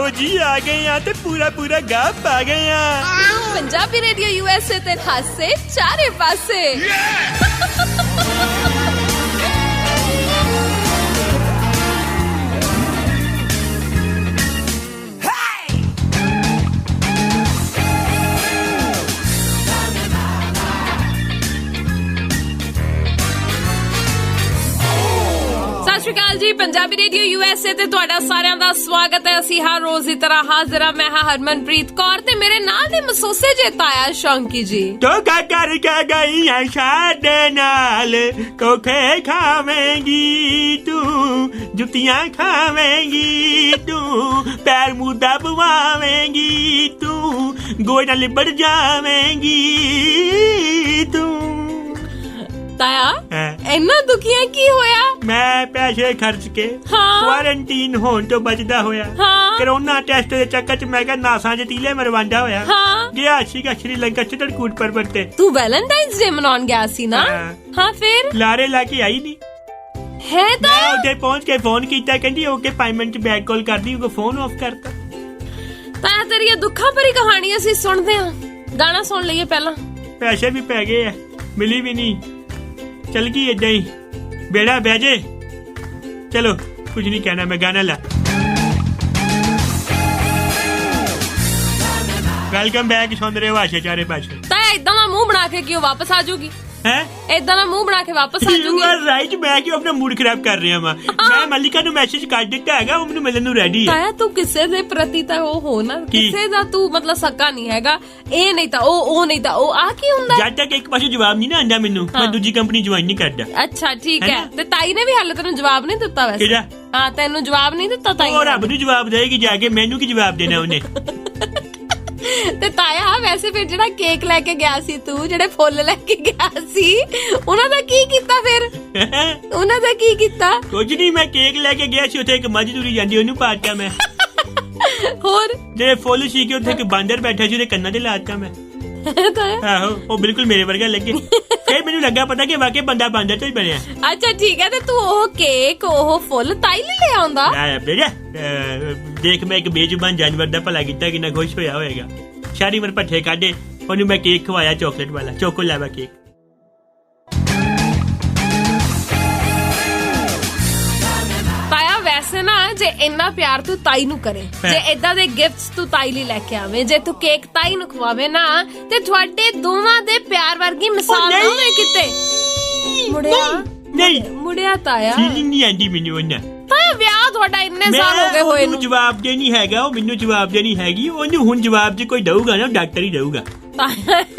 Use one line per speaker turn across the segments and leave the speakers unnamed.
आओ जी आ गए यहाँ ते पूरा गाप आ गए यहाँ।
पंजाबी रेडियो यूएसए ते खासे चारे पासे। ਸਤਿ ਸ਼੍ਰੀ ਅਕਾਲ ਜੀ। ਪੰਜਾਬੀ ਰੇਡੀਓ यूएसए ਤੇ ਤੁਹਾਡਾ ਸਾਰਿਆਂ ਦਾ ਸਵਾਗਤ ਹੈ। ਅਸੀਂ ਹਰ ਰੋਜ਼ ਦੀ ਤਰ੍ਹਾਂ ਹਾਜ਼ਰ ਹਾਂ। ਮੈਂ ਹਾਂ ਹਰਮਨਪ੍ਰੀਤ ਕੌਰ ਤੇ ਮੇਰੇ ਨਾਲ ਦੇ ਮਸੂਸੇ ਜੇਤਾ ਆ ਸ਼ੌਂਕੀ ਜੀ।
तो क्या कर क्या गई है साडे नाल कोखे खावेंगी तू जुतियां खावेंगी तू पैर मुद्दा पवावेंगी तू गोई नाल लिबड़ जावेंगी तू।
ਤਾਇਆ ਇੰਨਾ ਦੁਖੀਆਂ ਕੀ ਹੋਇਆ?
ਮੈਂ ਪੈਸੇ ਖਰਚ ਕੇ ਕੁਆਰੰਟੀਨ ਹੋਣ ਤੋਂ ਬਚਦਾ ਹੋਇਆ ਕਰੋਨਾ ਟੈਸਟ ਦੇ ਚੱਕਰ ਚ ਮੈਂ ਕਿਹਾ ਨਾਸਾਂ ਚ ਤੀਲੇ ਮਰਵਾਂਡਾ ਹੋਇਆ ਗਿਆ ਸੀਗਾ ਸ਼੍ਰੀਲੰਕਾ ਚਿੱਤਰਕੂਟ ਪਰਬਤ ਤੇ।
ਤੂੰ ਵੈਲੈਂਟਾਈਨਸ ਡੇ ਮਨਾਉਣ ਗਿਆ ਸੀ ਨਾ? ਹਾਂ ਫਿਰ
ਲਾਰੇ ਲਾ ਕੇ ਆਈ ਨਹੀਂ
ਹੈ ਤਾਂ
ਮੈਂ ਉੱਥੇ ਪਹੁੰਚ ਕੇ ਫੋਨ ਕੀਤਾ ਕਹਿੰਦੀ ਓਕੇ 5 ਮਿੰਟ ਚ ਬੈਕ ਕਾਲ ਕਰਦੀ ਉਹ ਫੋਨ ਆਫ ਕਰਤਾ।
ਤਾਇਆ ਤੇਰੀ ਦੁੱਖਾਂ ਭਰੀ ਕਹਾਣੀ ਅਸੀਂ ਸੁਣਦੇ ਹਾਂ। ਗਾਣਾ ਸੁਣ ਲਈਏ ਪਹਿਲਾਂ।
ਪੈਸੇ ਵੀ ਪੈ ਗਏ ਆ ਮਿਲੀ ਵੀ ਨਹੀਂ चल गई इदा ही बेड़ा बह जे। चलो कुछ नहीं कहना मैं गाना ला। वेलकम बैक सुन रहे हो आशा चारे पासे।
ਤਾਇਆ ਇਦਾਂ ਦਾ ਮੂੰਹ ਬਣਾ ਕੇ ਕਿਉਂ ਵਾਪਸ ਆ ਜਾਊਗੀ?
हैं
ਇਦਾਂ ਦਾ ਮੂੰਹ ਬਣਾ ਕੇ ਵਾਪਸ ਆ ਜਾਊਗੀ?
राइट मैं क्यों अपना मूड खराब कर रहा वा। मैं मल्लिका नु मैसेज कर दिता हैगा वो मेनू मिलन नु रेडी है।
ਤਾਇਆ ਤੂੰ ਕਿਸੇ ਦੇ ਪ੍ਰਤੀ ਤਾਂ ਉਹ ਹੋ ਨਾ ਕਿਸੇ ਦਾ ਤੂੰ ਮਤਲਬ ਸਕਾ ਨਹੀਂ ਹੈਗਾ। ਇਹ ਨਹੀਂ ਤਾਂ ਉਹ ਨਹੀਂ ਤਾਂ ਉਹ ਆ ਕੀ ਹੁੰਦਾ?
जब तक एक पासे जवाब नहीं ना आंदा मेनू मैं दूजी कंपनी ज्वाइन नहीं करदा।
ਅੱਛਾ ਠੀਕ ਹੈ ਤੇ ਤਾਈ ਨੇ ਵੀ ਹਾਲੇ ਤੈਨੂੰ ਜਵਾਬ ਨਹੀਂ ਦਿੱਤਾ ਵੈਸੇ?
ਕਿਹੜਾ?
ਹਾਂ ਤੈਨੂੰ ਜਵਾਬ ਨਹੀਂ ਦਿੱਤਾ ਤਾਈ?
ਉਹ ਰੱਬ ਨੂੰ ਜਵਾਬ ਦੇਗੀ ਜਾ ਕੇ ਮੈਨੂੰ ਕੀ ਜਵਾਬ ਦੇਣਾ ਉਹਨੇ।
ਤੇ ਤਾਇਆ ਵੈਸੇ ਫਿਰ ਜਿਹੜਾ ਕੇਕ ਲੈ ਕੇ ਗਿਆ ਸੀ ਤੂੰ ਜਿਹੜੇ ਫੁੱਲ ਲੈ ਕੇ ਗਿਆ ਸੀ ਉਹਨਾਂ ਦਾ ਕੀ ਕੀਤਾ ਫਿਰ? ਉਹਨਾਂ ਦਾ ਕੀ ਕੀਤਾ?
ਕੁਝ ਨਹੀਂ ਮੈਂ ਕੇਕ ਲੈ ਕੇ ਗਿਆ ਸੀ ਉੱਥੇ ਇੱਕ ਮੱਝ ਤੁਰੀ ਜਾਂਦੀ ਉਹਨੂੰ ਪਾਟਿਆ ਮੈਂ।
ਹੋਰ
ਜਿਹੜੇ ਫੁੱਲ ਸੀ ਕਿ ਉੱਥੇ ਇੱਕ ਬਾਂਦਰ ਬੈਠਾ ਸੀ ਉਹਦੇ ਕੰਨਾਂ ਤੇ ਲਾਤਾ ਮੈਂ। ਆਹੋ ਉਹ ਬਿਲਕੁਲ ਮੇਰੇ ਵਰਗਾ ਲੱਗੇ। ਫਿਰ ਮੈਨੂੰ ਲੱਗਾ ਪਤਾ ਕਿ ਵਾਕਈ ਬੰਦਾ ਬਾਂਦਰ ਤੋਂ ਹੀ ਬਣਿਆ।
ਅੱਛਾ ਠੀਕ ਹੈ ਤੇ ਤੂੰ ਉਹ ਕੇਕ ਉਹ ਫੁੱਲ ਤਾਈ ਲਈ ਲੈ ਆਉਂਦਾ?
ਦੇਖ ਮੈਂ ਇੱਕ ਬੇਜ਼ੁਬਾਨ ਜਾਨਵਰ ਦਾ ਭਲਾ ਕੀਤਾ ਕਿੰਨਾ ਖੁਸ਼ ਹੋਇਆ ਹੋਏਗਾ। ਸਾਰੀ ਉਮਰ ਪੱਠੇ ਕਾਢੇ ਉਹਨੂੰ ਮੈਂ ਕੇਕ ਖਵਾਇਆ ਚਾਕਲੇਟ ਵਾਲਾ ਚੋਕੋ ਲਾਵਾ ਕੇਕ।
ਤਾਇਆ ਵੈਸੇ ਨਾ ਜੇ ਇੰਨਾ ਪਿਆਰ ਤੂੰ ਤਾਈ ਨੂੰ ਕਰੇ ਜੇ ਏਦਾਂ ਦੇ ਗਿਫਟਸ ਤੂੰ ਤਾਈ ਲਈ ਲੈ ਕੇ ਆਵੇਂ ਜੇ ਤੂੰ ਕੇਕ ਤਾਈ ਨੂੰ ਖਵਾਵੇ ਨਾ ਤੇ ਤੁਹਾਡੇ ਦੋਵਾਂ ਦੇ ਪਿਆਰ ਵਰਗੀ ਮਿਸਾਲ ਨਾ ਹੋਵੇ ਕਿਤੇ। ਮੁੜਿਆ ਤਾਇਆ
ਫੀਲਿੰਗ ਨਹੀਂ ਆਂਦੀ ਮੈਨੂੰ ਉਹਨਾਂ।
ਤਾਇਆ ਵਿਆਹ ਤੁਹਾਡਾ ਇੰਨੇ ਸਾਲ ਹੋ ਗਏ ਹੋਏ ਨੂੰ
ਜਵਾਬ ਦੇ ਨਹੀਂ ਹੈਗਾ ਉਹ ਮੈਨੂੰ ਜਵਾਬ ਦੇ ਨਹੀਂ ਹੈਗੀ ਉਹਨੂੰ ਹੁਣ ਜਵਾਬ ਜੇ ਕੋਈ ਦਊਗਾ ਨਾ ਡਾਕਟਰ ਹੀ ਦਊਗਾ।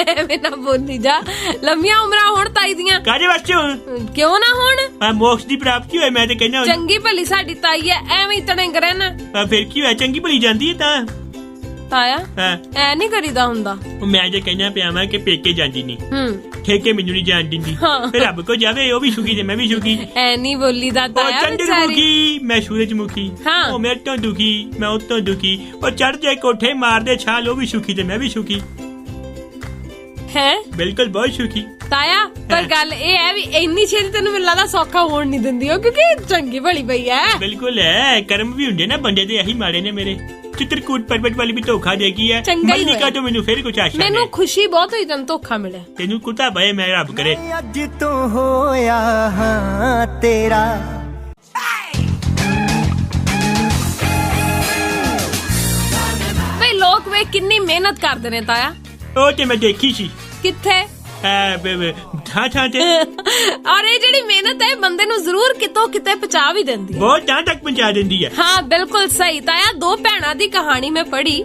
ਐਵੇਂ ਨਾ ਬੋਲੀ ਜਾ ਲੰਮੀਆਂ ਉਮਰਾਂ ਹੁਣ ਤਾਈ ਦੀਆਂ।
ਕਾਹਦੇ ਵਾਸਤੇ ਹੁਣ? ਕਿਉਂ
ਨਾ ਹੁਣ
ਮੋਕਸ਼ ਦੀ ਪ੍ਰਾਪਤੀ ਹੋਏ ਮੈਂ ਤੇ ਕਹਿੰਦਾ
ਚੰਗੀ ਭਲੀ ਸਾਡੀ ਤਾਈ ਐ ਐਵੇਂ ਹੀ ਤੜੰਗ ਰਹਿਣਾ।
ਫਿਰ ਕੀ ਹੋਇਆ ਚੰਗੀ ਭਲੀ ਜਾਂਦੀ ਹੈ ਤਾਂ
ਤਾਇਆ ਐ ਨਹੀਂ ਕਰੀਦਾ ਹੁੰਦਾ।
ਮੈਂ ਜੇ ਕਹਿਣਾ ਪਿਆ ਵਾਂ ਕਿ ਪੇਕੇ ਜਾਂਦੀ ਨਹੀਂ ਠੇਕੇ ਮੈਨੂੰ ਨਹੀਂ ਜਾਣ ਦਿੰਦੀ ਫਿਰ ਰੱਬ ਕੋ ਜਾਵੇ ਉਹ ਵੀ ਸੁਖੀ ਤੇ ਮੈਂ ਵੀ ਸੁਖੀ। ਐ
ਨਹੀਂ ਬੋਲੀ ਦਾ ਤਾਇਆ
ਚੰਦਰਮੁਖੀ ਮੈਂ ਸੂਰਜਮੁਖੀ ਉਹ ਮੇਰੇ ਤੋਂ ਦੁਖੀ ਮੈਂ ਉਹ ਤੋਂ ਦੁਖੀ ਉਹ ਚੜ ਜਾਏ ਕੋਠੇ ਮਾਰਦੇ ਛਾਲ ਉਹ ਵੀ ਸੁਖੀ ਤੇ ਮੈਂ ਵੀ ਸੁਖੀ
ਹੈ।
ਬਿਲਕੁਲ ਬਹੁਤ ਸੁਖੀ
ਤਾਇਆ ਪਰ ਗੱਲ ਇਹ ਹੈ ਵੀ ਇੰਨੀ ਛੇਤੀ ਤੈਨੂੰ ਮੈਨੂੰ ਲੱਗਦਾ ਸੌਖਾ ਹੋਣ ਨਹੀਂ ਦਿੰਦੀ ਉਹ ਕਿਉਂਕਿ ਚੰਗੀ ਭਲੀ ਪਈ ਹੈ।
ਬਿਲਕੁਲ ਹੈ ਕਰਮ ਵੀ ਹੁੰਦੇ ਨਾ ਬੰਦੇ ਦੇ ਇਹੀ ਮਾੜੇ ਨੇ ਮੇਰੇ। ਚਿੱਤਰਕੂਟ ਪਰਬਤ ਵਾਲੀ ਵੀ ਧੋਖਾ ਦੇਗੀ ਹੈ ਮੱਲਿਕਾ ਤੋਂ ਮੈਨੂੰ ਫਿਰ ਕੁਛ ਆਸ਼ਾ
ਮੈਨੂੰ ਖੁਸ਼ੀ ਬਹੁਤ ਹੋਈ ਤੈਨੂੰ ਧੋਖਾ ਮਿਲਿਆ।
ਤੈਨੂੰ ਕੁੱਤਾ ਬਏ ਮੈਂ ਰੱਬ ਕਰੇ
ਅੱਜ ਤੋਂ ਹੋਇਆ ਹਾਂ ਤੇਰਾ।
ਬਈ ਲੋਕ ਵੇ ਕਿੰਨੀ ਮਿਹਨਤ ਕਰਦੇ ਨੇ ਤਾਇਆ।
ਉਹ ਤੇ ਮੈਂ ਦੇਖੀ ਸੀ।
ਕਿੱਥੇ?
ਥਾਂ ਤੇ
ਔਰ ਇਹ ਜਿਹੜੀ ਮਿਹਨਤ ਹੈ ਬੰਦੇ ਨੂੰ ਜ਼ਰੂਰ ਕਿਤੋਂ ਕਿਤੇ ਪਹੁੰਚਾ ਵੀ ਦਿੰਦੀ ਹੈ
ਬਹੁਤ ਥਾਂ ਤੱਕ ਪਹੁੰਚਾ ਦਿੰਦੀ ਹੈ।
ਹਾਂ ਬਿਲਕੁਲ ਸਹੀ ਤਾਇਆ। ਦੋ ਭੈਣਾਂ ਦੀ ਕਹਾਣੀ ਮੈਂ ਪੜ੍ਹੀ।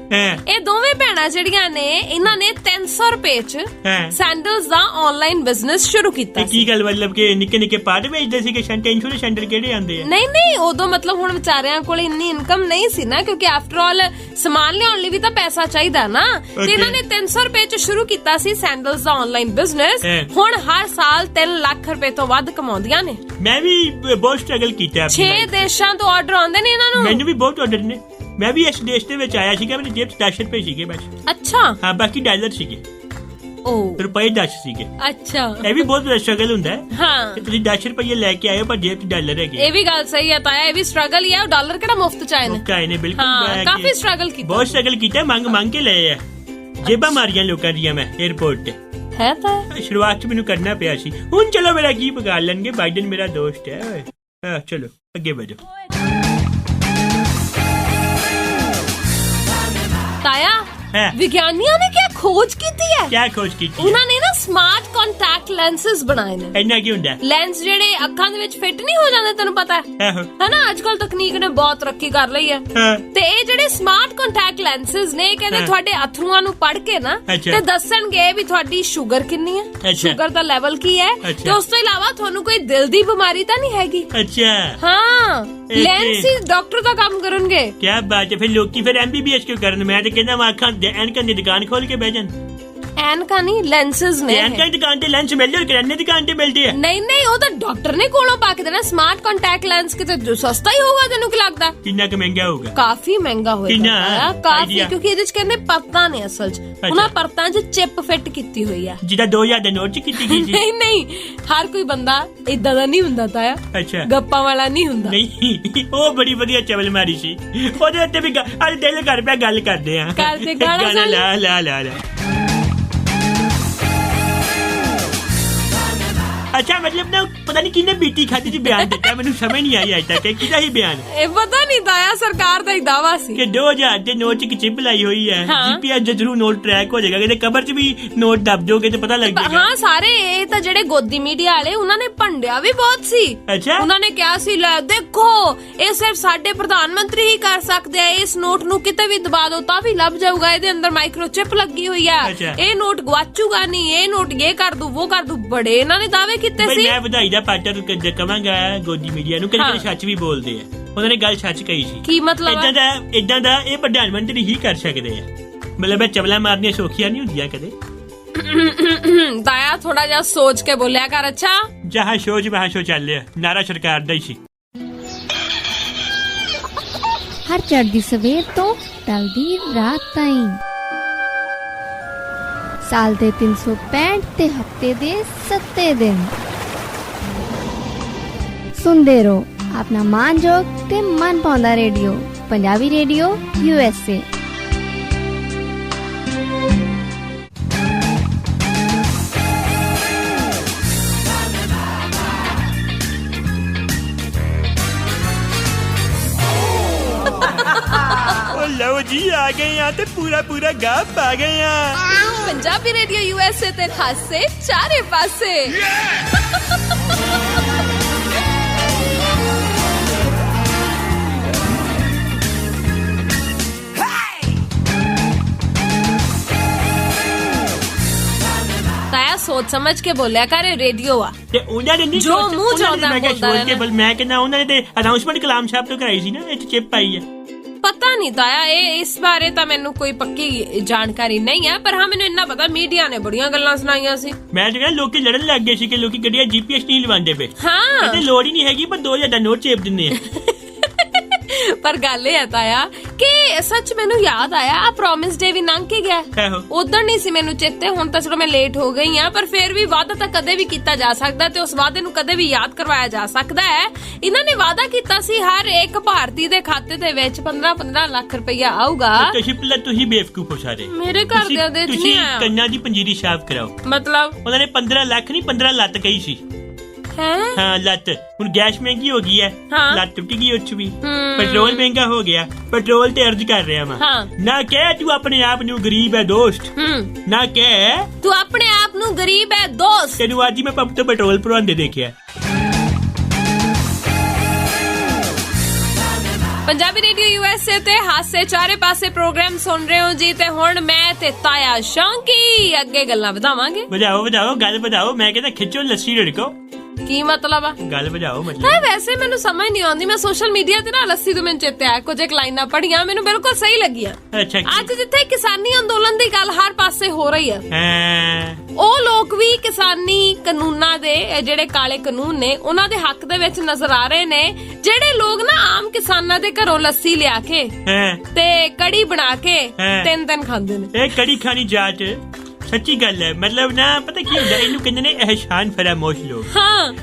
ਇਹ ਦੋਵੇਂ ਭੈਣਾਂ ਜਿਹੜੀਆਂ ਨੇ ਇਹਨਾਂ ਨੇ 300 ਰੁਪਏ ਚ ਸੈਂਡਲਸ ਦਾ ਆਨਲਾਈਨ ਬਿਜ਼ਨਸ ਸ਼ੁਰੂ ਕੀਤਾ।
ਕੀ ਗੱਲ ਮਤਲਬ ਕਿ ਨਿੱਕੇ ਨਿੱਕੇ ਪਾਰਟ ਵੇਚਦੇ ਸੀ ਕਿ ਸੈਂਟਰ ਸੈਂਡਲ ਕਿਹੜੇ ਆਂਦੇ ਆ?
ਨਹੀਂ ਉਦੋਂ ਮਤਲਬ ਹੁਣ ਵਿਚਾਰਿਆਂ ਕੋਲ ਇੰਨੀ ਇਨਕਮ ਨਹੀਂ ਸੀ ਨਾ ਕਿਉਂਕਿ ਆਫਟਰ ਆਲ ਸਮਾਨ ਲਿਆਉਣ ਲਈ ਵੀ ਤਾਂ ਪੈਸਾ ਚਾਹੀਦਾ ਨਾ। ਤੇ ਇਹਨਾਂ ਨੇ 300 ਰੁਪਏ ਚ ਸ਼ੁਰੂ ਕੀਤਾ ਸੀ ਸੈਂਡਲਸ ਦਾ ਆਨਲਾਈਨ ਬਿਜ਼ਨਸ। ਹੁਣ ਹਰ ਸਾਲ 3 ਲੱਖ ਰੁਪਏ ਤੋਂ ਵੱਧ ਕਮਾਉਂਦੀਆਂ ਨੇ।
ਮੈਂ ਵੀ ਬਹੁਤ ਸਟਰਗਲ ਕੀਤਾ।
6 ਦੇਸ਼ਾਂ ਤੋਂ ਆਰਡਰ ਆਉਂਦੇ ਨੇ ਇਹਨਾਂ ਨੂੰ।
ਮੈਨੂੰ ਵੀ ਬਹੁਤ ਆਰਡਰ ਨੇ। ਮੈਂ ਵੀ ਇਸ ਦੇਸ਼ ਦੇ ਵਿੱਚ ਆਇਆ ਸੀਗਾ ਮੇਰੇ ਜੇਬ 'ਚ 10 ਰੁਪਏ ਸੀਗੇ ਬਸ।
ਅੱਛਾ
ਹਾਂ ਬਾਕੀ ਡਾਲਰ ਸੀਗੇ। ਰੁਪਏ 10 ਸੀਗੇ।
ਅੱਛਾ,
ਇਹ ਵੀ ਬਹੁਤ ਵੱਡਾ ਸਟਰਗਲ ਹੁੰਦਾ ਹੈ।
ਹਾਂ,
ਤੇ ਤੁਸੀਂ 10 ਰੁਪਏ ਲੈ ਕੇ ਆਏ ਹੋ ਪਰ ਜੇਬ 'ਚ ਡਾਲਰ ਹੈਗੇ।
ਇਹ ਵੀ ਗੱਲ ਸਹੀ ਹੈ ਤਾਇਆ, ਇਹ ਵੀ ਸਟਰਗਲ ਹੀ ਹੈ। ਡਾਲਰ ਕਿਹੜਾ ਮੁਫਤ ਚ ਆਏ ਨੇ?
ਕਾਇ ਨੇ ਬਿਲਕੁਲ
ਹਾਂ, ਕਾਫੀ ਸਟਰਗਲ ਕੀਤਾ,
ਬਹੁਤ ਸਟਰਗਲ ਕੀਤਾ, ਮੰਗ ਕੇ ਲਏ ਆ, ਜੇਬਾਂ ਮਾਰੀਆਂ ਲੋਕਾਂ ਦੀਆਂ ਮੈਂ 에어ਪੋਰਟ ਤੇ।
ਹੈ ਤਾਂ
ਸ਼ੁਰੂਆਤ 'ਚ ਮੈਨੂੰ ਕਰਨਾ ਪਿਆ ਸੀ, ਹੁਣ ਚਲੋ ਮੇਰਾ ਕੀ ਵਿਗਾੜ ਲੈਣਗੇ, ਬਾਈਡਨ ਮੇਰਾ ਦੋਸਤ ਹੈ। ਹਾਂ ਚਲੋ ਅੱਗੇ ਵਧੋ।
ਤਾਇਆ,
ਹੈ
ਵਿਗਿਆਨੀਆਂ ਨੇ ਕੀ ਖੋਜ ਕੀਤੀ ਹੈ?
ਕਿਆ ਖੋਜ ਕੀਤੀ?
ਉਹਨਾਂ ਨੇ ਨਾ ਸਮਾਰਟ ਕੰਟੈਕਟ ਲੈਂਸਸ ਬਣਾਏ ਨੇ।
ਇੰਨਾ ਕੀ ਹੁੰਦਾ?
ਲੈਂਸ ਜਿਹੜੇ ਅੱਖਾਂ ਦੇ ਵਿੱਚ ਫਿੱਟ ਨਹੀਂ ਹੋ ਜਾਂਦੇ, ਤੈਨੂੰ ਪਤਾ ਹੈ
ਆਹੋ।
ਹਨਾ, ਅੱਜ ਕੱਲ ਤਕਨੀਕ ਨੇ ਬਹੁਤ ਤਰੱਕੀ ਕਰ ਲਈ ਹੈ।
ਹਾਂ
ਤੇ ਇਹ ਜਿਹੜੇ ਸਮਾਰਟ ਕੰਟੈਕਟ ਲੈਂਸਸ ਨੇ, ਇਹ ਕਹਿੰਦੇ
ਹਾਂ।
ਤੁਹਾਡੇ ਅਥਰੂਆਂ ਨੂੰ ਪੜ੍ਹ ਕੇ ਨਾ
ਅੱਛਾ।
ਤੇ ਦੱਸਣਗੇ ਵੀ ਤੁਹਾਡੀ ਸ਼ੂਗਰ ਕਿੰਨੀ ਹੈ,
ਅੱਛਾ।
ਸ਼ੂਗਰ ਦਾ ਲੈਵਲ ਕੀ ਹੈ,
ਅੱਛਾ।
ਤੇ ਉਸ ਤੋਂ ਇਲਾਵਾ ਤੁਹਾਨੂੰ ਕੋਈ ਦਿਲ ਦੀ ਬਿਮਾਰੀ ਤਾਂ ਨਹੀਂ ਹੈਗੀ।
ਅੱਛਾ,
ਹਾਂ,
ਇਹ
ਲੈਂਸ ਹੀ ਡਾਕਟਰ ਦਾ ਕੰਮ ਕਰਨਗੇ।
ਕਿਆ ਬਾਤ ਹੈ। ਫਿਰ ਲੋਕੀ ਫਿਰ MBBS ਕਿਉਂ ਕਰਨ? ਮੈਂ ਤੇ ਕਹਿੰਦਾ ਵਾ ਅੱਖਾਂ ਐਨਕਾਂ ਦੀ ਦੁਕਾਨ ਖੋਲ ਕੇ ਬਹਿ ਜਾਣ।
ਐਨਕਾਂ ਨਹੀਂ, ਲੈਂਸਸ ਨੇ।
ਐਨਕਾਂ ਦੀ ਦੁਕਾਨ ਤੇ ਲੈਂਸ ਮਿਲਦੇ, ਕਿਰਾਨੇ ਦੀ ਦੁਕਾਨ ਤੇ ਮਿਲਦੇ ਆ।
ਨਹੀਂ, ਉਹ ਤਾਂ ਡਾਕਟਰ ਨੇ ਕੋਲੋਂ ਪਾ ਕੇ ਦੇਣਾ। ਸਮਾਰਟ ਕੰਟੈਕਟ ਲੈਂਸ ਕਿਤੇ ਸਸਤਾ ਹੀ ਹੋਊਗਾ, ਤੈਨੂੰ ਕੀ ਲੱਗਦਾ?
ਕਿੰਨਾ ਕੁ ਮਹਿੰਗਾ ਹੋਊਗਾ?
ਕਾਫੀ ਮਹਿੰਗਾ ਹੋਏਗਾ,
ਕਿੰਨਾ?
ਕਾਫੀ,
idea?
ਕਿਉਂਕਿ ਇਹਦੇ ਚ ਕਹਿੰਦੇ ਪਰਤਾਂ ਨੇ ਅਸਲ ਚ, ਉਹਨਾਂ ਪਰਤਾਂ ਚ ਚਿਪ ਫਿੱਟ ਕੀਤੀ ਹੋਈ ਆ।
ਜਿਹਦਾ 2000 ਦੇ ਨੋਟ 'ਚ ਕੀਤੀ ਗਈ ਸੀ।
ਨਹੀਂ, ਹਰ ਕੋਈ ਬੰਦਾ ਇਦਾਂ ਦਾ ਨਹੀਂ ਹੁੰਦਾ ਤਾਇਆ,
ਅੱਛਾ,
ਗੱਪਾਂ ਵਾਲਾ ਨਹੀਂ ਹੁੰਦਾ।
ਨਹੀਂ ਉਹ ਬੜੀ ਵਧੀਆ ਚਵਲ ਮਾਰੀ ਸੀ, ਉਹਦੇ ਉੱਤੇ ਵੀ ਅੱਜ ਦਿਲ ਕਰ ਪਿਆ ਗੱਲ ਕਰਦੇ ਆ।
ਕਰਦੇ, ਗਾਣਾ ਸੁਣ।
ਲਾ ਅੱਛਾ, ਮਤਲਬ ਨਾ ਪਤਾ ਨਹੀਂ ਕਿਹਨੇ ਬੀਟੀ ਖਾਦੀ ਚ ਬਿਆਨ ਦਿੱਤਾ, ਮੈਨੂੰ ਸਮਝ ਨਹੀਂ ਆਈ ਅਜੇ ਤੱਕ ਕਿਹਦਾ ਹੀ ਬਿਆਨ।
ਇਹ ਪਤਾ ਨਹੀਂ ਤਾਇਆ, ਸਰਕਾਰ ਦਾ ਹੀ ਦਾਵਾ ਸੀ
ਕਿ 2000 ਦੇ ਨੋਟ 'ਚ ਇੱਕ ਚਿਪ ਲਾਈ ਹੋਈ ਹੈ।
ਹਾਂ।
GPS ਦੇ ਥਰੂ ਨੋਟ ਟਰੈਕ ਹੋ ਜਾਏਗਾ, ਕਿਤੇ ਕਬਰ 'ਚ ਵੀ ਨੋਟ ਦੱਬ ਦੋਗੇ ਤੇ ਪਤਾ ਲੱਗ ਜਾਏਗਾ।
ਹਾਂ, ਸਾਰੇ ਇਹ ਤਾਂ ਜਿਹੜੇ ਗੋਦੀ ਮੀਡੀਆ ਵਾਲੇ, ਉਹਨਾਂ ਨੇ ਭੰਡਿਆ ਵੀ ਬਹੁਤ ਸੀ।
ਅੱਛਾ,
ਉਹਨਾਂ ਨੇ ਕਿਹਾ ਸੀ, ਲੈ ਦੇਖੋ ਇਹ ਸਿਰਫ ਸਾਡੇ ਪ੍ਰਧਾਨ ਮੰਤਰੀ ਹੀ ਕਰ ਸਕਦੇ ਆ, ਇਸ ਨੋਟ ਨੂੰ ਕਿਤੇ ਵੀ ਦਬਾ ਦੋ ਤਾਂ ਵੀ ਲੱਭ ਜਾਊਗਾ, ਇਹਦੇ ਅੰਦਰ ਮਾਈਕਰੋ ਚਿਪ ਲੱਗੀ ਹੋਈ ਆ,
ਅੱਛਾ।
ਇਹ ਨੋਟ ਗਵਾਚੂਗਾ ਨਹੀਂ, ਇਹ ਨੋਟ ਇਹ ਕਰ ਦੂ ਉਹ ਕਰ ਦੂ, ਬੜੇ ਇਹਨਾਂ ਨੇ ਦਾਅਵੇ ਕੀਤੇ
ਬਈ
ਸੀ।
ਮੈਂ ਵਧਾਈ ਦਾ ਪਾਟਰ ਕਵਾਂਗਾ ਗੋਦੀ ਮੀਡੀਆ ਨੂੰ, ਕਦੇ ਸੱਚ ਵੀ ਬੋਲਦੇ ਆ। ਉਹਨਾਂ ਨੇ ਗੱਲ ਸੱਚ ਕਹੀ ਸੀ।
ਕੀ ਮਤਲਬ?
ਇਦਾਂ ਦਾ ਇਹ ਪ੍ਰਧਾਨ ਮੰਤਰੀ ਹੀ ਕਰ ਸਕਦੇ ਆ। ਮਤਲਬ ਇਹ ਚਵਲਾ ਮਾਰਨੀਆਂ ਸੌਖੀਆਂ ਨਹੀਂ ਹੁੰਦੀਆਂ ਕਦੇ।
ਤਾਇਆ, ਥੋੜਾ ਜਿਹਾ ਸੋਚ ਕੇ ਬੋਲਿਆ ਕਰ। ਅੱਛਾ,
ਜਹਾਂ ਸੋਚ ਵਹਾਂ ਸੋ ਚੱਲ ਰਿਹਾ, ਨਾਰਾ ਸਰਕਾਰ ਦਾ ਹੀ ਸੀ।
ਹਰ ਚੜ੍ਹਦੀ ਸਵੇਰ ਤੋਂ ਢਲਦੀ ਰਾਤ ਤਾਈਂ, ਸਾਲ ਦੇ 365 ਤੇ ਹਫਤੇ ਦੇ 7 ਦਿਨ ਸੁਣਦੇ ਰਹੋ ਆਪਣਾ ਮਾਨਯੋਗ ਤੇ ਮਨ ਪਾਉਂਦਾ ਰੇਡੀਓ, ਪੰਜਾਬੀ ਰੇਡੀਓ USA।
ਲਓ ਜੀ, ਆ ਗਏ ਆ ਤੇ ਪੂਰਾ ਗਾ ਪਾ ਗਏ ਆ।
ਪੰਜਾਬੀ ਰੇਡੀਓ USA ਤੇ ਹਾਸੇ ਚਾਰੇ ਪਾਸੇ। ਤਾਇਆ, ਸੋਚ ਸਮਝ ਕੇ ਬੋਲਿਆ ਕਰ, ਰੇਡੀਓ ਆ।
ਤੇ ਉਹਨਾਂ ਨੇ ਨਹੀਂ
ਜੋ ਮੂੰਹ ਚਾਹੁੰਦਾ
ਮੈਂ
ਬੋਲਦਾ
ਸੋਚ ਕੇ ਬਲ ਮੈਂ ਕਹਿੰਦਾ ਉਹਨਾਂ ਨੇ ਤੇ ਅਨਾਉਂਸਮੈਂਟ ਕਲਾਮ ਸਾਹਿਬ ਤੋਂ ਕਰਾਈ ਸੀ ਨਾ, ਇਹ 'ਚ ਚਿਪ ਪਾਈ ਹੈ।
ਪਤਾ ਨਹੀਂ ਤਾਇਆ, ਇਹ ਇਸ ਬਾਰੇ ਤਾਂ ਮੈਨੂੰ ਕੋਈ ਪੱਕੀ ਜਾਣਕਾਰੀ ਨਹੀਂ ਹੈ, ਪਰ ਹਾਂ ਮੈਨੂੰ ਇੰਨਾ ਪਤਾ ਮੀਡੀਆ ਨੇ ਬੜੀਆਂ ਗੱਲਾਂ ਸੁਣਾਈਆਂ ਸੀ।
ਮੈਂ ਤਾਂ ਕਹਿੰਦਾ ਲੋਕੀ ਲੜਨ ਲੱਗ ਗਏ ਸੀ ਕਿ ਲੋਕੀ ਗੱਡੀਆਂ GPS ਨਹੀਂ ਲਵਾਉਂਦੇ ਪਏ।
ਹਾਂ,
ਤੇ ਲੋੜ ਹੀ ਨਹੀਂ ਹੈਗੀ, ਪਰ 2000 ਦਾ ਨੋਟ ਚੇਪ ਦਿੰਦੇ ਆ।
ਪਰ ਗੱਲ ਇਹ ਹੈ ਤਾਇਆ ਕਿ ਸੱਚ ਮੈਨੂੰ ਯਾਦ ਆਇਆ, ਆ ਪ੍ਰੋਮਿਸ ਡੇ ਵੀ ਲੰਘ ਕੇ ਗਿਆ।
ਆਹੋ।
ਉਦੋਂ ਨਹੀਂ ਸੀ ਮੈਨੂੰ ਚੇਤੇ, ਹੁਣ ਤਾਂ ਚਲੋ ਮੈਂ ਲੇਟ ਹੋ ਗਈ ਆ, ਪਰ ਫਿਰ ਵੀ ਵਾਅਦਾ ਤਾਂ ਕਦੇ ਵੀ ਕੀਤਾ ਜਾ ਸਕਦਾ ਤੇ ਉਸ ਵਾਅਦੇ ਨੂੰ ਕਦੇ ਵੀ ਯਾਦ ਕਰਵਾਇਆ ਜਾ ਸਕਦਾ ਹੈ। ਇਹਨਾਂ ਨੇ ਵਾਅਦਾ ਕੀਤਾ ਸੀ ਹਰ ਇੱਕ ਭਾਰਤੀ ਦੇ ਖਾਤੇ ਦੇ ਵਿੱਚ 15-15 ਲੱਖ ਰੁਪਇਆ ਆਊਗਾ।
ਤੁਸੀਂ ਬੇਵਕੂਫ ਹੋ ਸਾਰੇ।
ਮੇਰੇ ਘਰਦਿਆਂ ਦੇ ਚ ਨਹੀਂ ਆਇਆ।
ਕੰਨਾਂ ਦੀ ਪੰਜੀਰੀ ਸਾਫ਼ ਕਰਾਓ।
ਮਤਲਬ
ਉਹਨਾਂ ਨੇ 15 ਲੱਖ ਨਹੀਂ 15 ਲੱਤ ਕਹੀ ਸੀ। ਹਾਂ, ਲੱਤ। ਹੁਣ ਗੈਸ ਮਹਿੰਗੀ ਹੋ ਗਈ ਹੈ, ਲੱਤ ਟੁੱਟ ਗਈ ਉੱਚ ਵੀ। ਪੈਟਰੋਲ ਮਹਿੰਗਾ ਹੋ ਗਿਆ, ਪੈਟਰੋਲ ਤੇ ਅਰਜ਼ ਕਰ ਰਿਹਾ ਮੈਂ। ਨਾ ਕਹਿ ਤੂੰ ਆਪਣੇ ਆਪ ਨੂੰ ਗਰੀਬ ਹੈ ਦੋਸਤ, ਨਾ ਕਹਿ
ਤੂੰ ਆਪਣੇ ਆਪ ਨੂੰ ਗਰੀਬ ਹੈ ਦੋਸਤ।
ਤੈਨੂੰ ਅੱਜ ਹੀ ਮੈਂ ਪੰਪ ਤੋਂ ਪੈਟਰੋਲ ਭਰਵਾਉਂਦੇ ਦੇਖਿਆ।
ਪੰਜਾਬੀ ਰੇਡੀਓ USA ਤੇ ਹਾਸੇ ਚਾਰੇ ਪਾਸੇ ਪ੍ਰੋਗਰਾਮ ਸੁਣ ਰਹੇ ਹੋ ਜੀ, ਤੇ ਹੁਣ ਮੈਂ ਤੇ ਤਾਇਆ ਸ਼ੌਂਕੀ ਅੱਗੇ ਗੱਲਾਂ ਵਧਾਵਾਂਗੇ।
ਵਧਾਓ ਗੱਲ ਵਧਾਓ। ਮੈਂ ਕਹਿੰਦਾ ਖਿੱਚੋ ਲੱਸੀ ਰੜਕੋ।
ਕੀ ਮਤਲਬ ਆ?
ਗੱਲ ਵਧਾਓ ਮਤਲਬ।
ਹਾਂ, ਵੈਸੇ ਮੈਨੂੰ ਸਮਝ ਨਹੀਂ ਆਉਂਦੀ, ਮੈਂ ਸੋਸ਼ਲ ਮੀਡੀਆ ਤੇ ਨਾ ਲੱਸੀ ਤੋਂ ਮੈਨੂੰ ਚੇਤੇ ਆਇਆ, ਕੁਝ ਇੱਕ ਲਾਈਨਾਂ ਪੜੀਆਂ ਮੈਨੂੰ ਬਿਲਕੁਲ ਸਹੀ ਲੱਗੀਆਂ।
ਅੱਛਾ,
ਅੱਜ ਜਿੱਥੇ ਕਿਸਾਨੀ ਅੰਦੋਲਨ ਦੀ ਗੱਲ ਹਰ ਪਾਸੇ ਹੋ ਰਹੀ ਹੈ,
ਹਾਂ,
ਉਹ ਲੋਕ ਵੀ ਕਿਸਾਨੀ ਕਾਨੂੰਨਾਂ ਦੇ ਜਿਹੜੇ ਕਾਲੇ ਕਾਨੂੰਨ ਨੇ ਉਹਨਾਂ ਦੇ ਹੱਕ ਦੇ ਵਿੱਚ ਨਜ਼ਰ ਆ ਰਹੇ ਨੇ। ਜਿਹੜੇ ਲੋਕ ਨਾ ਆਮ ਕਿਸਾਨਾਂ ਦੇ ਘਰੋਂ ਲੱਸੀ ਲਿਆ ਕੇ ਤੇ ਕੜੀ ਬਣਾ ਕੇ 3 ਦਿਨ ਖਾਂਦੇ ਨੇ।
ਇਹ ਕੜੀ ਖਾਣੀ ਜਾਟ ਸੱਚੀ ਗੱਲ ਹੈ। ਮਤਲਬ ਨਾ ਪਤਾ ਕੀ ਹੁੰਦਾ, ਇਹਨੂੰ ਕਹਿੰਦੇ ਨੇ ਇਹਸਾਨ ਫਰਾਮੋਸ਼ ਲੋਕ।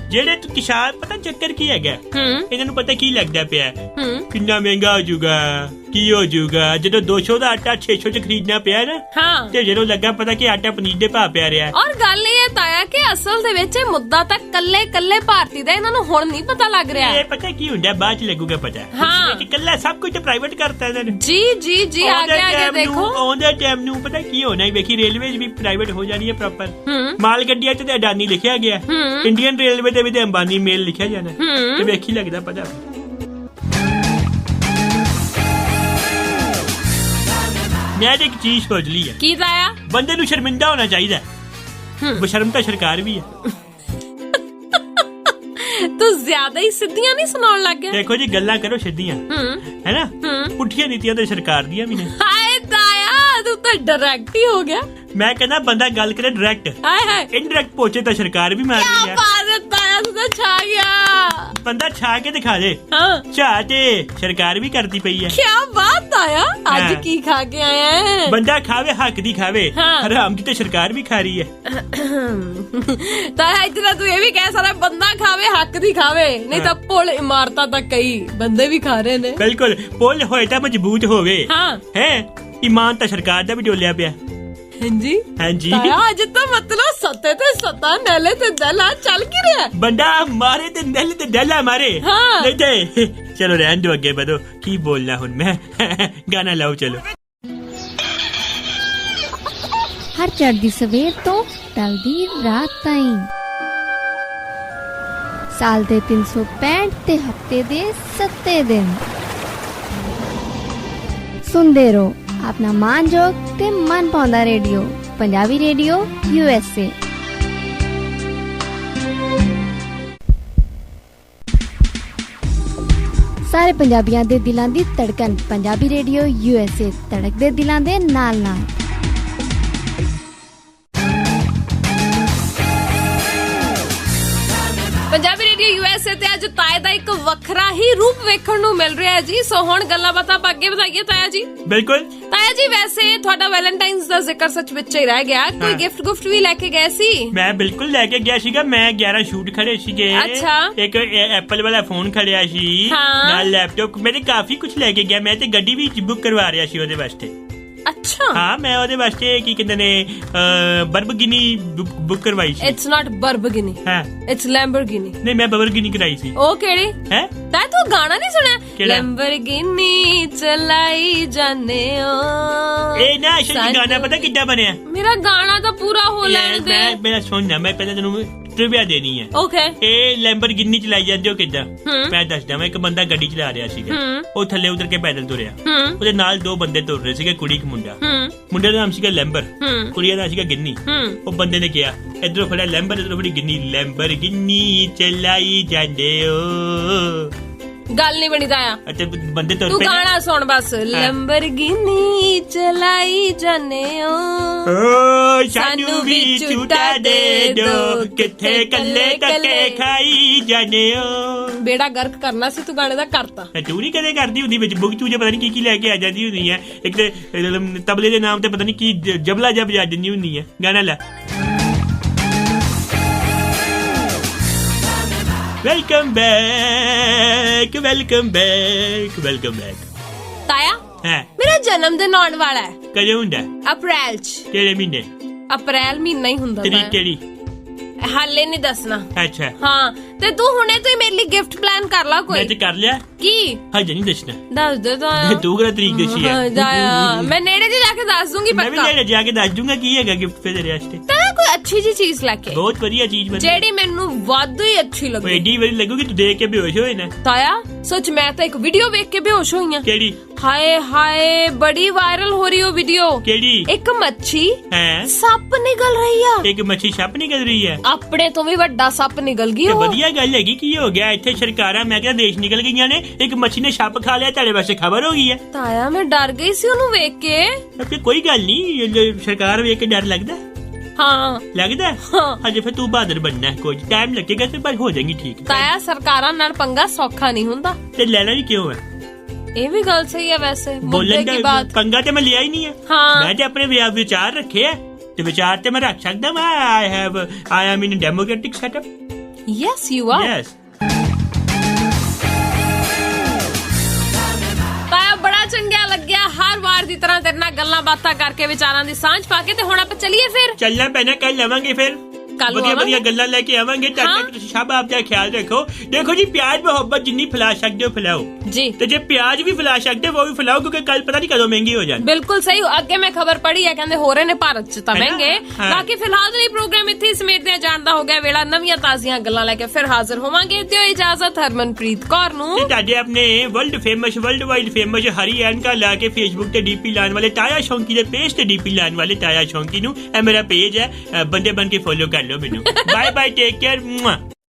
ਜਿਹੜੇ ਕਿਸਾਨ, ਪਤਾ ਚੱਕਰ ਕੀ ਹੈਗਾ, ਇਹਨਾਂ ਨੂੰ ਪਤਾ ਕੀ ਲੱਗਦਾ ਪਿਆ, ਕਿੰਨਾ ਮਹਿੰਗਾ ਹੋ ਜਾਊਗਾ, ਕੀ ਹੋ ਜਾਊਗਾ। ਜਦੋਂ 200 ਦਾ ਆਟਾ 600 ਚ ਖਰੀਦਣਾ ਪਿਆ ਨਾ, ਤੇ ਜਦੋਂ ਲੱਗਾ ਪਤਾ ਕਿ ਆਟਾ ਪਨੀਰ ਦੇ ਭਾਅ ਪਿਆ ਰਿਹਾ।
ਔਰ ਗੱਲ ਇਹ ਹੈ ਤਾਇਆ ਕਿ ਅਸਲ ਦੇ ਵਿੱਚ ਇਹ ਮੁੱਦਾ ਤਾਂ ਕੱਲੇ ਭਾਰਤੀ ਦਾ ਇਹਨਾਂ ਨੂੰ ਹੁਣ ਨਹੀਂ ਪਤਾ ਲੱਗ ਰਿਹਾ। ਇਹ
ਪਤਾ ਕੀ ਹੁੰਦਾ, ਬਾਅਦ ਚ ਲੱਗੂਗਾ ਪਤਾ। ਕੱਲਾ ਸਭ ਕੁਝ ਪ੍ਰਾਈਵੇਟ ਕਰਤਾ ਇਹਨਾਂ ਨੇ।
ਜੀ ਆਗੇ ਦੇਖੋ।
ਆਉਂਦੇ ਟਾਈਮ ਨੂੰ ਪਤਾ ਕੀ ਹੋਣਾ, ਵੇਖੀ ਰੇਲਵੇ ਵੀ ਪ੍ਰਾਈਵੇਟ ਹੋ ਜਾਣੀ ਹੈ ਪ੍ਰੋਪਰ। ਮਾਲ ਗੱਡੀਆਂ ਚ ਤੇ ਅਡਾਨੀ ਲਿਖਿਆ ਗਿਆ, ਇੰਡੀਅਨ ਰੇਲਵੇ ਤੇ ਵੀ ਤੇ ਅੰਬਾਨੀ ਮੇਲ ਲਿਖਿਆ ਜਾਣਾ, ਤੇ ਵੇਖੀ ਲੱਗਦਾ ਪਤਾ। ਮੈਂ ਇੱਕ ਚੀਜ਼ ਸੋਚ ਲਈ ਹੈ।
ਕੀ ਤਾਇਆ?
ਬੰਦੇ ਨੂੰ ਸ਼ਰਮਿੰਦਾ ਹੋਣਾ ਚਾਹੀਦਾ। ਬਸ਼ਰਮ ਤਾਂ ਸਰਕਾਰ ਵੀ ਹੈ।
ਤੂੰ ਜ਼ਿਆਦਾ ਹੀ ਸਿੱਧੀਆਂ ਨਹੀਂ ਸੁਣਾਉਣ ਲੱਗ ਗਿਆ।
ਦੇਖੋ ਜੀ, ਗੱਲਾਂ ਕਰੋ ਸਿੱਧੀਆਂ, ਹੈਨਾ, ਪੁੱਠੀਆਂ ਨੀਤੀਆਂ ਤੇ ਸਰਕਾਰ ਦੀਆਂ ਵੀ ਨੇ।
ਹਾਏ ਤਾਇਆ, ਤੂੰ ਤਾਂ ਡਾਇਰੈਕਟ ਹੀ ਹੋ ਗਿਆ।
ਮੈਂ ਕਹਿੰਦਾ ਬੰਦਾ ਗੱਲ ਕਰੇ ਡਾਇਰੈਕਟ, ਇਨਡਾਇਰੈਕਟ ਪਹੁੰਚੇ ਤਾਂ ਸਰਕਾਰ ਵੀ ਮਾਰਦੀ ਹੈ।
ਤਾਇਆ ਤੂੰ ਤਾਂ ਛਾ ਗਿਆ।
ਬੰਦਾ ਛਾ ਕੇ ਦਿਖਾ ਦੇ। ਛਾ ਤੇ ਸਰਕਾਰ ਵੀ ਕਰਦੀ ਪਈ ਹੈ।
ਕੀ ਬਾਤ ਆਇਆ, ਅੱਜ ਕੀ ਖਾ ਕੇ ਆਇਆ ਹੈ?
ਬੰਦਾ ਖਾਵੇ ਹੱਕ ਦੀ ਖਾਵੇ, ਹਰਾਮ ਦੀ ਤੇ ਸਰਕਾਰ ਵੀ ਖਾ ਰਹੀ ਹੈ।
ਤਾਇਆ ਇਤਨਾ ਤੂੰ ਇਹ ਵੀ ਕਹਿ ਸਕਦਾ, ਬੰਦਾ ਖਾਵੇ ਹੱਕ ਦੀ ਖਾਵੇ, ਨਹੀਂ ਤਾਂ ਪੁਲ ਇਮਾਰਤਾਂ ਤਾਂ ਕਈ ਬੰਦੇ ਵੀ ਖਾ ਰਹੇ ਨੇ।
ਬਿਲਕੁਲ, ਪੁਲ ਹੋਏ ਤਾਂ ਮਜ਼ਬੂਤ ਹੋਵੇ। ਹੈ ਇਮਾਨ ਤਾਂ ਸਰਕਾਰ ਦਾ ਵੀ ਡੋਲਿਆ ਪਿਆ। ਹਾਂਜੀ ਤਾਇਆ, ਅੱਜ ਤਾਂ ਮਤਲਬ ਸੱਤੇ ਤੇ ਸੱਤਾ, ਨੈਲੇ ਤੇ ਦਲਾ ਚੱਲ ਕੀ ਰਿਹਾ। ਬੰਦਾ ਮਾਰੇ ਤੇ ਨੈਲੇ ਤੇ ਦਲਾ ਮਾਰੇ। ਨਹੀਂ ਤੇ ਚਲੋ ਰਹਿਣ ਦੋ, ਅੱਗੇ ਵਧੋ। ਕੀ ਬੋਲਣਾ ਹੁਣ ਮੈਂ, ਗਾਣਾ ਲਾਓ ਚਲੋ।
ਹਰ ਚੜ੍ਹਦੀ ਸਵੇਰ ਤੋਂ ਢਲਦੀ ਰਾਤ ਤਾਈਂ, ਸਾਲ ਦੇ 365 ਤੇ ਹਫਤੇ ਦੇ 7 ਦਿਨ ਸੁਣਦੇ ਰਹੋ ਆਪਣਾ ਮਾਨਯੋਗ ਤੇ ਮਨ ਪਾਉਂਦਾ ਰੇਡੀਓ, ਪੰਜਾਬੀ ਰੇਡੀਓ USA। ਸਾਰੇ ਪੰਜਾਬੀਆਂ ਦੇ ਦਿਲਾਂ ਦੀ ਧੜਕਨ, ਪੰਜਾਬੀ ਰੇਡੀਓ USA, ਧੜਕਦੇ ਦਿਲਾਂ ਦੇ ਨਾਲ ਨਾਲ।
ਪੰਜਾਬੀ ਰੇਡੀਓ USA ਤੇ ਅੱਜ ਤਾਏ ਦਾ ਇੱਕ ਵੱਖਰਾ ਹੀ ਰੂਪ ਵੇਖਣ ਨੂੰ ਮਿਲ ਰਿਹਾ ਜੀ। ਸੋ ਹੁਣ ਗੱਲਾਂ ਬਾਤਾਂ ਆਪਾਂ ਅੱਗੇ ਵਧਾਈਏ ਤਾਇਆ ਜੀ।
ਬਿਲਕੁਲ
ਤਾਇਆ ਜੀ, ਵੈਸੇ ਤੁਹਾਡਾ ਵੈਲੈਂਟਾਈਨਸ ਦਾ ਜ਼ਿਕਰ ਸੱਚ ਵਿੱਚ ਹੀ ਰਹਿ ਗਿਆ, ਕੋਈ ਗਿਫਟ ਵੀ ਲੈ ਕੇ ਗਏ ਸੀ?
ਮੈਂ ਬਿਲਕੁਲ ਲੈ ਕੇ ਗਿਆ ਸੀਗਾ। ਮੈਂ 11 ਸ਼ੂਟ ਖੜੇ ਸੀਗੇ।
ਅੱਛਾ।
ਇੱਕ ਐਪਲ ਵਾਲਾ ਫੋਨ ਖੜਿਆ ਸੀ, ਨਾਲ ਲੈਪਟਾਪ, ਮੇਰੇ ਕਾਫੀ ਕੁਝ ਲੈ ਕੇ ਗਿਆ। ਮੈਂ ਤੇ ਗੱਡੀ ਵੀ ਬੁੱਕ ਕਰਵਾ ਰਿਹਾ ਸੀ ਉਹਦੇ ਵਾਸਤੇ।
ਅੱਛਾ।
ਹਾਂ, ਮੈਂ ਉਹਦੇ ਵਾਸਤੇ ਕੀ ਕਹਿੰਦੇ ਨੇ, ਬਰਬਗਿਨੀ ਬੁੱਕ ਕਰਵਾਈ ਸੀ।
ਇਟਸ ਨਾਟ ਬਰਬਗਿਨੀ, ਇਟਸ ਲੈਂਬਰਗਿਨੀ।
ਨਹੀਂ, ਮੈਂ ਬਰਬਗਿਨੀ ਕਰਾਈ ਸੀ।
ਉਹ ਕਿਹੜੀ ਹੈ? ਤਾਂ ਤੂੰ ਗਾਣਾ ਨਹੀਂ ਸੁਣਿਆ?
ਲੈਂਬਰਗਿਨੀ
ਚਲਾਈ ਜਾਨੇ ਓ।
ਇਹ ਨਾ ਅਸਲ ਗਾਣਾ ਪਤਾ ਕਿੱਦਾਂ ਬਣਿਆ?
ਮੇਰਾ ਗਾਣਾ ਤਾਂ ਪੂਰਾ ਹੋ ਲੈਣ ਦੇ।
ਮੇਰਾ ਸੁਣਨਾ, ਮੈਂ ਪਹਿਲਾਂ ਤੈਨੂੰ ਟ੍ਰਿਵਿਆ ਦੇਣੀ ਹੈ।
ਓਕੇ।
ਇਹ ਲੈਂਬਰਗਿਨੀ ਚਲਾਈ ਜਾਂਦੇ ਹੋ ਕਿੱਦਾਂ? ਮੈਂ ਦੱਸਦਾ। ਮੈਂ ਇੱਕ ਬੰਦਾ ਗੱਡੀ ਚਲਾ ਰਿਹਾ ਸੀਗਾ, ਉਹ ਥੱਲੇ ਉਤਰ ਕੇ ਪੈਦਲ ਤੁਰਿਆ। ਉਹਦੇ ਨਾਲ 2 ਬੰਦੇ ਤੁਰ ਰਹੇ ਸੀਗੇ, ਕੁੜੀ ਇੱਕ ਮੁੰਡਾ। ਮੁੰਡੇ ਦਾ ਨਾਮ ਸੀਗਾ ਲੈਂਬਰ, ਕੁੜੀ ਦਾ ਨਾਮ ਸੀਗਾ ਗਿੰਨੀ। ਉਹ ਬੰਦੇ ਨੇ ਕਿਹਾ, ਇਧਰੋਂ ਫੜਿਆ ਲੈਂਬਰ, ਇਧਰੋਂ ਫੜੀ ਗਿੰਨੀ, ਲੈਂਬਰਗਿਨੀ ਚਲਾਈ ਜਾਂਦੇ ਹੋ। ਗੱਲ ਨਹੀਂ ਬਣੀ ਤਾਇਆ। ਅੱਛਾ, ਬੰਦੇ ਤੁਰ ਪਏ। ਤੂੰ ਗਾਣਾ ਸੁਣ ਬਸ। ਲੈਂਬਰਗਿਨੀ ਚਲਾਈ ਜਾਨੇ ਓ, ਸਾਨੂੰ ਵੀ ਝੂਟਾ ਦੇ ਦੋ, ਕਿੱਥੇ ਕੱਲੇ ਟੱਕੇ ਖਾਈ ਜਾਨੇ ਓ। ਬੇੜਾ ਗਰਕ ਕਰਨਾ ਸੀ, ਤੂੰ ਗਾਣੇ ਦਾ ਕਰਤਾ। ਤੂੰ ਨਹੀਂ ਕਦੇ ਕਰਦੀ ਹੁੰਦੀ, ਵਿੱਚ ਬੁੱਕ ਚੂਜੇ ਪਤਾ ਨਹੀਂ ਕੀ ਲੈ ਕੇ ਆ ਜਾਂਦੀ ਹੁੰਦੀ ਹੈ। ਇੱਕ ਤੇ ਤਬਲੇ ਦੇ ਨਾਮ ਤੇ ਪਤਾ ਨਹੀਂ ਕੀ ਜਬਲਾ ਜਬ ਜਾ ਦਿੰਦੀ ਹੁੰਦੀ ਹੈ। ਗਾਣਾ ਲੈ। Welcome back, welcome back, welcome back. ਤਾਇਆ, ਮੇਰਾ ਜਨਮ ਦਿਨ ਆਉਣ ਵਾਲਾ ਹੈ। ਕਦੋਂ ਹੁੰਦਾ? ਅਪ੍ਰੈਲ ਚ। ਕਿਹੜੇ ਮਹੀਨੇ? ਅਪ੍ਰੈਲ ਮਹੀਨਾ ਹੀ ਹੁੰਦਾ। ਤਰੀਕ ਕਿਹੜੀ? ਹਾਲੇ ਨਹੀਂ ਦੱਸਣਾ। ਅੱਛਾ। ਹਾਂ, ਤੇ ਤੂੰ ਹੁਣੇ ਤੋਂ ਹੀ ਮੇਰੇ ਲਈ ਗਿਫਟ ਪਲਾਨ ਕਰ ਲਾ ਕੋਈ। ਮੈਂ ਤੇ ਕਰ ਲਿਆ। ਕੀ? ਹਜੇ ਨਹੀਂ ਦੱਸਣਾ। ਦੱਸ ਦੇ ਤਾਂ। ਤੂੰ ਕਿਹੜਾ ਤਰੀਕ ਦੱਸੀ ਹੈ? ਮੈਂ ਨੇੜੇ ਜੇ ਜਾ ਕੇ ਦੱਸ ਦੂੰਗੀ ਪੱਕਾ। ਮੈਂ ਵੀ ਨੇੜੇ ਜਾ ਕੇ ਦੱਸ ਦੂੰਗਾ ਕੀ ਹੈਗਾ ਗਿਫਟ ਤੇ ਤੇਰੇ ਵਾਸਤੇ। ਕੋਈ ਅੱਛੀ ਜੀ ਚੀਜ਼ ਲੈ ਕੇ। ਬਹੁਤ ਵਧੀਆ ਚੀਜ਼ ਜਿਹੜੀ ਮੈਨੂੰ ਵਾਧੂ ਹੀ ਅੱਛੀ ਲੱਗੀ। ਐਡੀ ਵਾਰੀ ਲੱਗੂਗੀ ਤੂੰ ਦੇਖ ਕੇ ਬੇਹੋਸ਼ ਹੋਏ ਨਾ। ਤਾਇਆ ਸੱਚ, ਮੈਂ ਤਾਂ ਇੱਕ ਵੀਡੀਓ ਵੇਖ ਕੇ ਬੇਹੋਸ਼ ਹੋਈ ਆ। ਕਿਹੜੀ? ਹਾਏ ਹਾਏ, ਬੜੀ ਵਾਇਰਲ ਹੋ ਰਹੀ ਉਹ ਵੀਡੀਓ। ਕਿਹੜੀ? ਇੱਕ ਮੱਛੀ ਸੱਪ ਨਿਕਲ ਰਹੀ ਆ। ਇੱਕ ਮੱਛੀ ਸੱਪ ਨਿਕਲ ਰਹੀ ਹੈ? ਆਪਣੇ ਤੋਂ ਵੀ ਵੱਡਾ ਸੱਪ ਨਿਕਲ ਗਈ। ਵਧੀਆ ਗੱਲ ਹੈਗੀ। ਕੀ ਹੋ ਗਿਆ ਇੱਥੇ? ਸਰਕਾਰਾਂ ਮੈਂ ਕਿਹਾ ਦੇਸ਼ ਨਿਕਲ ਗਈਆਂ ਨੇ, ਇੱਕ ਮੱਛੀ ਨੇ ਸੱਪ ਖਾ ਲਿਆ, ਤੁਹਾਡੇ ਵਾਸਤੇ ਖਬਰ ਹੋ ਗਈ ਹੈ। ਤਾਇਆ ਮੈਂ ਡਰ ਗਈ ਸੀ ਉਹਨੂੰ ਵੇਖ ਕੇ। ਕੋਈ ਗੱਲ ਨਹੀਂ, ਸਰਕਾਰ ਵੇਖ ਕੇ ਡਰ ਲੱਗਦਾ। ਹਾਂ ਲੱਗਦਾ। ਹਜੇ ਫਿਰ ਤੂੰ ਬਹਾਦਰ ਬਣਨਾ, ਕੁਝ ਟਾਈਮ ਲੱਗੇਗਾ ਤੇ ਪਰ ਹੋ ਜਾਏਗੀ ਠੀਕ। ਤਾਇਆ ਸਰਕਾਰਾਂ ਨਾਲ ਪੰਗਾ ਸੌਖਾ ਨਹੀਂ ਹੁੰਦਾ। ਤੇ ਲੈਣਾ ਵੀ ਕਿਉਂ ਹੈ? ਇਹ ਵੀ ਗੱਲ ਸਹੀ ਹੈ ਵੈਸੇ। ਬੋਲਣ ਦੀ ਬਾਤ ਪੰਗਾ ਤੇ ਮੈਂ ਲਿਆ ਹੀ ਨਹੀਂ ਹੈ। ਮੈਂ ਤੇ ਆਪਣੇ ਵਿਚਾਰ ਰੱਖੇ ਆ। ਤੇ ਵਿਚਾਰ ਤੇ ਮੈਂ ਰੱਖ ਸਕਦਾ ਵਾਂ। I am in a democratic setup.
Yes, you are.
Yes.
ਤਾਇਆ ਬੜਾ ਚੰਗਾ ਲੱਗਿਆ ਹਰ ਵਾਰ ਦੀ ਤਰ੍ਹਾਂ ਤੇਰੇ ਨਾਲ ਗੱਲਾਂ ਬਾਤਾਂ ਕਰਕੇ ਵਿਚਾਰਾਂ ਦੀ ਸਾਂਝ ਪਾ ਕੇ। ਤੇ ਹੁਣ ਆਪਾਂ ਚੱਲੀਏ ਫਿਰ।
ਚੱਲਣਾ ਪੈਣਾ, ਕੱਲ ਲਵਾਂਗੇ ਫਿਰ
ਕੱਲ
ਵਧੀਆ ਵਧੀਆ ਗੱਲਾਂ ਲੈ ਕੇ ਆਵਾਂਗੇ। ਤਦ
ਹਾਂ।
ਤੱਕ ਤੁਸੀਂ ਸਭ ਆਪਦਾ ਖਿਆਲ ਰੱਖੋ। ਦੇਖੋ ਜੀ, ਪਿਆਰ ਮੁਹੱਬਤ ਜਿੰਨੀ ਫੈਲਾ ਸਕਦੇ ਹੋ ਫੈਲਾਓ
ਜੀ।
ਤੇ ਜੇ ਪਿਆਜ ਵੀ ਫੈਲਾ ਸਕਦੇ ਹੋ ਉਹ ਵੀ ਫੈਲਾਓ, ਕਿਉਂਕਿ ਕੱਲ ਪਤਾ ਨਹੀਂ ਕਦੋਂ ਮਹਿੰਗੀ ਹੋ ਜਾਣ।
ਬਿਲਕੁਲ ਸਹੀ। ਅੱਗੇ ਮੈਂ ਖਬਰ ਪੜ੍ਹੀ ਹੈ, ਕਹਿੰਦੇ ਹੋ ਰਹੇ ਨੇ ਭਾਰਤ ਚ ਤਾਂ
ਹੈ ਨਾ?
ਮਹਿੰਗੇ।
ਹਾਂ।
ਬਾਕੀ ਫਿਲਹਾਲ ਲਈ ਪ੍ਰੋਗਰਾਮ ਇੱਥੇ ਹੀ ਸਮੇਟਦੇ ਜਾਣ ਦਾ ਹੋ ਗਿਆ ਵੇਲਾ। ਨਵੀਆਂ ਤਾਜ਼ੀਆਂ ਗੱਲਾਂ ਲੈ ਕੇ ਫਿਰ ਹਾਜ਼ਰ ਹੋਵਾਂਗੇ। ਦਿਓ ਇਜਾਜ਼ਤ ਹਰਮਨਪ੍ਰੀਤ ਕੌਰ ਨੂੰ।
ਤੇ ਤੁਹਾਡੇ ਆਪਣੇ ਵਰਲਡ ਵਾਈਡ ਫੇਮਸ ਹਰੀ ਐਨਕਾ ਲਾ ਕੇ ਫੇਸਬੁੱਕ ਤੇ ਡੀਪੀ ਲਾਉਣ ਵਾਲੇ ਤਾਇਆ ਸ਼ੌਂਕੀ ਦੇ ਪੇਜ ਤੇ ਡੀਪੀ ਲਾਉਣ ਵਾਲੇ ਤਾਇਆ ਸ਼ੌਂਕੀ ਨੂੰ, ਇਹ ਮੇਰਾ ਪੇਜ ਹੈ, ਬੰਦੇ ਬਣ ਕੇ ਫੋਲੋ ਕਰ ਲਓ ਮੈਨੂੰ। Bye bye, take care.